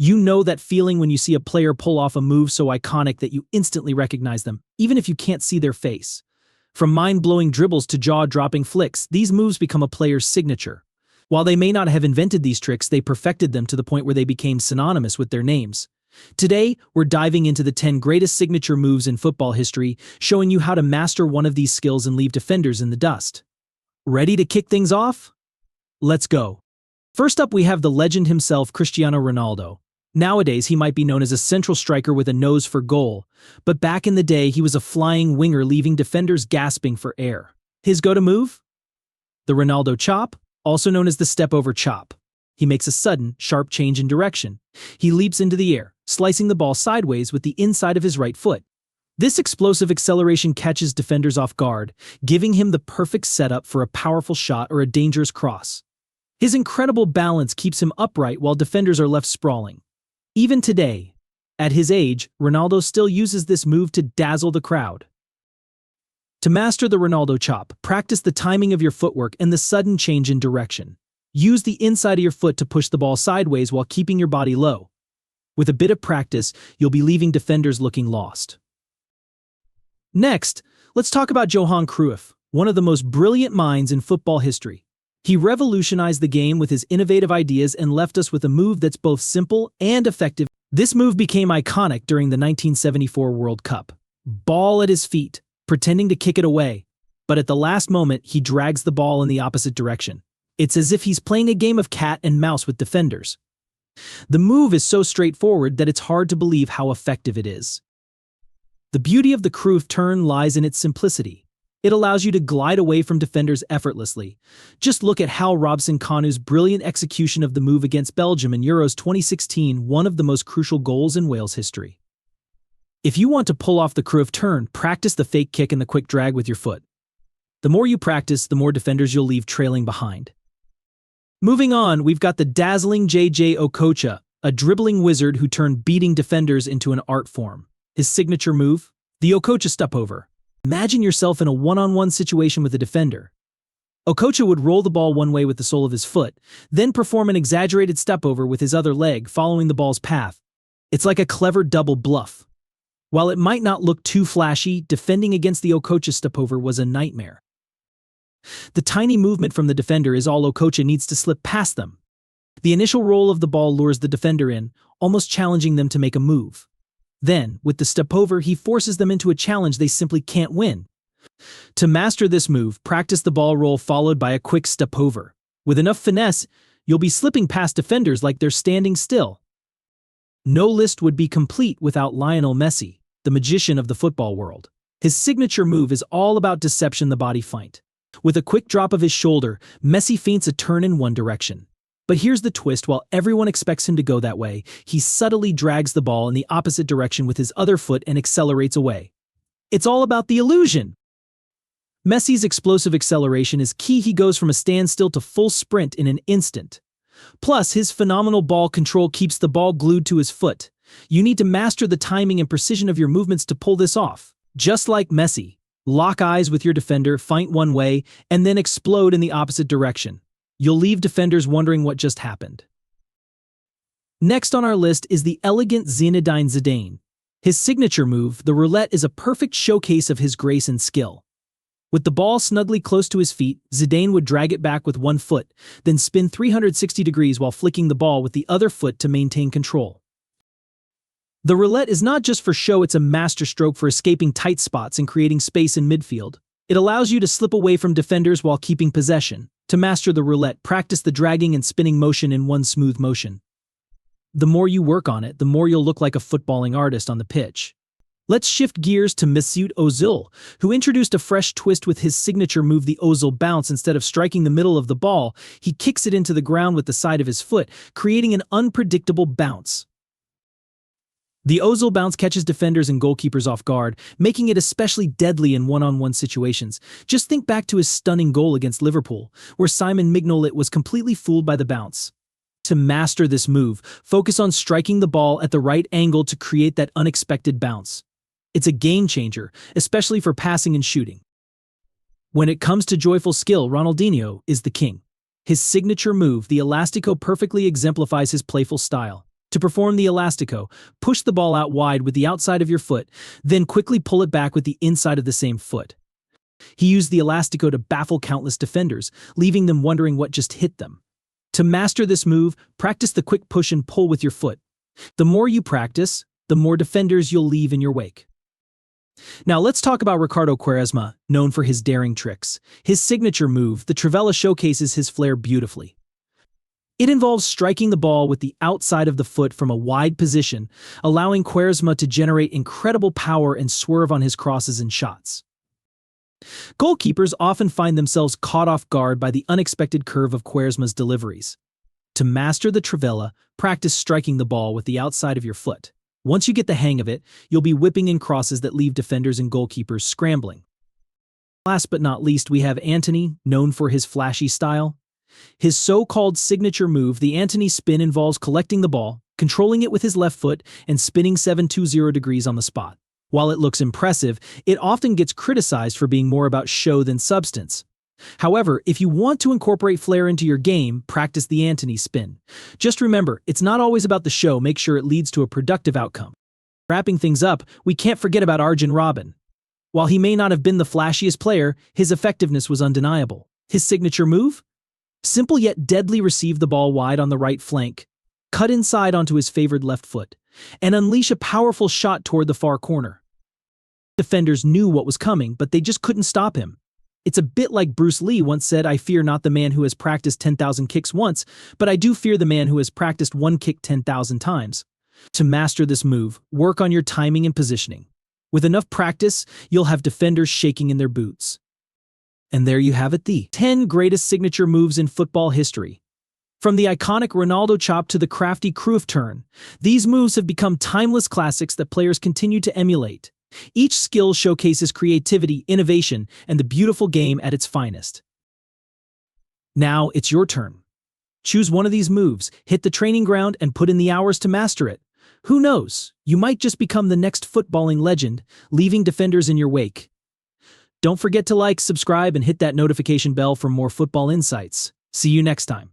You know that feeling when you see a player pull off a move so iconic that you instantly recognize them, even if you can't see their face. From mind-blowing dribbles to jaw-dropping flicks, these moves become a player's signature. While they may not have invented these tricks, they perfected them to the point where they became synonymous with their names. Today, we're diving into the 10 greatest signature moves in football history, showing you how to master one of these skills and leave defenders in the dust. Ready to kick things off? Let's go. First up, we have the legend himself, Cristiano Ronaldo. Nowadays, he might be known as a central striker with a nose for goal, but back in the day, he was a flying winger, leaving defenders gasping for air. His go-to move? The Ronaldo chop, also known as the Stepover chop. He makes a sudden, sharp change in direction. He leaps into the air, slicing the ball sideways with the inside of his right foot. This explosive acceleration catches defenders off guard, giving him the perfect setup for a powerful shot or a dangerous cross. His incredible balance keeps him upright while defenders are left sprawling. Even today, at his age, Ronaldo still uses this move to dazzle the crowd. To master the Ronaldo chop, practice the timing of your footwork and the sudden change in direction. Use the inside of your foot to push the ball sideways while keeping your body low. With a bit of practice, you'll be leaving defenders looking lost. Next, let's talk about Johan Cruyff, one of the most brilliant minds in football history. He revolutionized the game with his innovative ideas and left us with a move that's both simple and effective. This move became iconic during the 1974 World Cup. Ball at his feet, pretending to kick it away, but at the last moment he drags the ball in the opposite direction. It's as if he's playing a game of cat and mouse with defenders. The move is so straightforward that it's hard to believe how effective it is. The beauty of the Cruyff turn lies in its simplicity. It allows you to glide away from defenders effortlessly. Just look at Hal Robson-Kanu's brilliant execution of the move against Belgium in Euros 2016, one of the most crucial goals in Wales history. If you want to pull off the Cruyff turn, practice the fake kick and the quick drag with your foot. The more you practice, the more defenders you'll leave trailing behind. Moving on, we've got the dazzling JJ Okocha, a dribbling wizard who turned beating defenders into an art form. His signature move? The Okocha Stepover. Imagine yourself in a one-on-one situation with a defender. Okocha would roll the ball one way with the sole of his foot, then perform an exaggerated stepover with his other leg, following the ball's path. It's like a clever double bluff. While it might not look too flashy, defending against the Okocha Stepover was a nightmare. The tiny movement from the defender is all Okocha needs to slip past them. The initial roll of the ball lures the defender in, almost challenging them to make a move. Then, with the Stepover, he forces them into a challenge they simply can't win. To master this move, practice the ball roll followed by a quick Stepover. With enough finesse, you'll be slipping past defenders like they're standing still. No list would be complete without Lionel Messi, the magician of the football world. His signature move is all about deception, the body feint. With a quick drop of his shoulder, Messi feints a turn in one direction. But here's the twist: while everyone expects him to go that way, he subtly drags the ball in the opposite direction with his other foot and accelerates away. It's all about the illusion. Messi's explosive acceleration is key. He goes from a standstill to full sprint in an instant. Plus, his phenomenal ball control keeps the ball glued to his foot. You need to master the timing and precision of your movements to pull this off. Just like Messi, lock eyes with your defender, feint one way, and then explode in the opposite direction. You'll leave defenders wondering what just happened. Next on our list is the elegant Zinedine Zidane. His signature move, the Roulette, is a perfect showcase of his grace and skill. With the ball snugly close to his feet, Zidane would drag it back with one foot, then spin 360 degrees while flicking the ball with the other foot to maintain control. The Roulette is not just for show, it's a masterstroke for escaping tight spots and creating space in midfield. It allows you to slip away from defenders while keeping possession. To master the Roulette, practice the dragging and spinning motion in one smooth motion. The more you work on it, the more you'll look like a footballing artist on the pitch. Let's shift gears to Mesut Özil, who introduced a fresh twist with his signature move, the Özil bounce. Instead of striking the middle of the ball, he kicks it into the ground with the side of his foot, creating an unpredictable bounce. The Özil bounce catches defenders and goalkeepers off guard, making it especially deadly in one-on-one situations. Just think back to his stunning goal against Liverpool, where Simon Mignolet was completely fooled by the bounce. To master this move, focus on striking the ball at the right angle to create that unexpected bounce. It's a game changer, especially for passing and shooting. When it comes to joyful skill, Ronaldinho is the king. His signature move, the Elastico, perfectly exemplifies his playful style. To perform the Elastico, push the ball out wide with the outside of your foot, then quickly pull it back with the inside of the same foot. He used the Elastico to baffle countless defenders, leaving them wondering what just hit them. To master this move, practice the quick push and pull with your foot. The more you practice, the more defenders you'll leave in your wake. Now let's talk about Ricardo Quaresma, known for his daring tricks. His signature move, the Trivela, showcases his flair beautifully. It involves striking the ball with the outside of the foot from a wide position, allowing Quaresma to generate incredible power and swerve on his crosses and shots. Goalkeepers often find themselves caught off guard by the unexpected curve of Quaresma's deliveries. To master the Trivela, practice striking the ball with the outside of your foot. Once you get the hang of it, you'll be whipping in crosses that leave defenders and goalkeepers scrambling. Last but not least, we have Antony, known for his flashy style. His so-called signature move, the Antony spin, involves collecting the ball, controlling it with his left foot, and spinning 720 degrees on the spot. While it looks impressive, it often gets criticized for being more about show than substance. However, if you want to incorporate flair into your game, practice the Antony spin. Just remember, it's not always about the show. Make sure it leads to a productive outcome. Wrapping things up, we can't forget about Arjen Robben. While he may not have been the flashiest player, his effectiveness was undeniable. His signature move? Simple yet deadly: receive the ball wide on the right flank, cut inside onto his favored left foot, and unleash a powerful shot toward the far corner. Defenders knew what was coming, but they just couldn't stop him. It's a bit like Bruce Lee once said, "I fear not the man who has practiced 10,000 kicks once, but I do fear the man who has practiced one kick 10,000 times. To master this move, work on your timing and positioning. With enough practice, you'll have defenders shaking in their boots. And there you have it, the 10 greatest signature moves in football history. From the iconic Ronaldo chop to the crafty Cruyff turn, these moves have become timeless classics that players continue to emulate. Each skill showcases creativity, innovation, and the beautiful game at its finest. Now it's your turn. Choose one of these moves, hit the training ground, and put in the hours to master it. Who knows, you might just become the next footballing legend, leaving defenders in your wake. Don't forget to like, subscribe, and hit that notification bell for more football insights. See you next time.